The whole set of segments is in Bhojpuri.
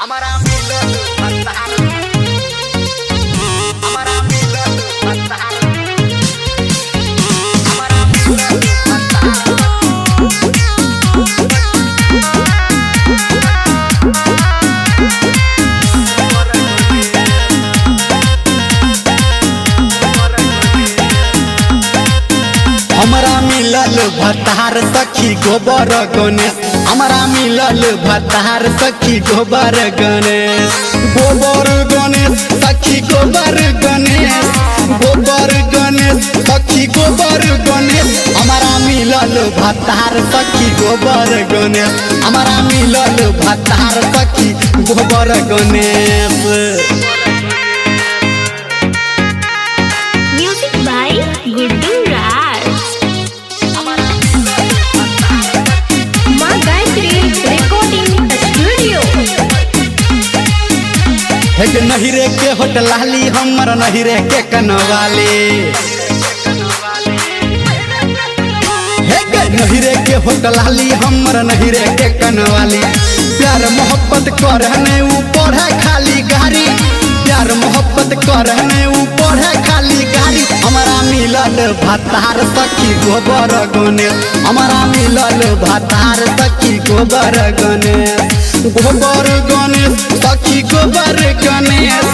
हमारा मिलन भतार हमारा मिलन भतार हमारा मिलन हमारा मिलल भतार सखी गोबर गणेश हमारा मिलल भतार सखी गोबर गणेश गोबर गणेश सखी गोबर गणेश गोबर गणेश सखी गोबर गणेश हमारा मिलल भतार सखी गोबर गणेश हमारा मिलल भतार सखी गोबर गणेश। म्यूजिक बाय गुड्डू राज। माँ गायत्री रिकॉर्डिंग स्टूडियो। हेग नहिरे के होटल लाली हमर नहिरे के कनवाली हेग नहिरे के होटल लाली हमर नहिरे के कनवाली प्यार मोहब्बत करने ऊपर है खाली गाड़ी प्यार मोहब्बत करने ऊपर है खाली गाड़ी हमारा मिलल भतार सखी गोबर गणेश हमारा मिलल भतार सखी गोबर गणेश गोबर गणेश सखी गोबर गणेश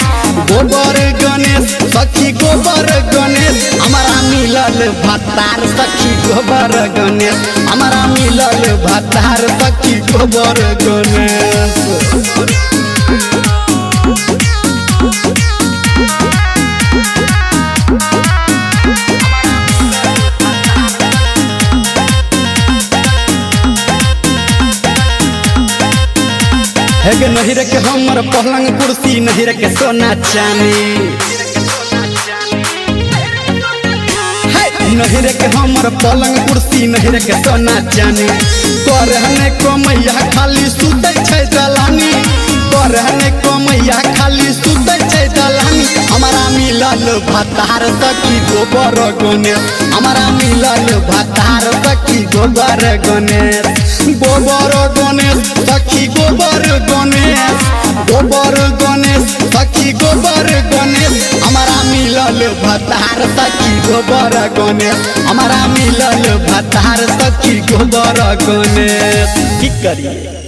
गोबर गणेश सखी गोबर गणेश हमारा मिलल भतार सखी गोबर गणेश हमारा मिलल भतार सखी गोबर गणेश। हेगे नहिरे के हमर पलंग कुर्सी नहिरे के सोना चांदी नहिरे के हमर पलंग कुर्सी नहिरे के सोना चांदी करहने कमैया खाली सुतै छै दलानी करहने कमैया खाली सुतै छै दलानी हमारा मिलल भतार सखी गोबर गणेश हमारा मिलल भतार सखी गोबर गणेश गोबर गणेश सखी गोबर गणेश गोबर गणेश सखी गोबर गणेश हमारा मिलल भतार सखी गोबर गणेश हमारा मिलल भतार सखी गोबर गणेश। की करिए।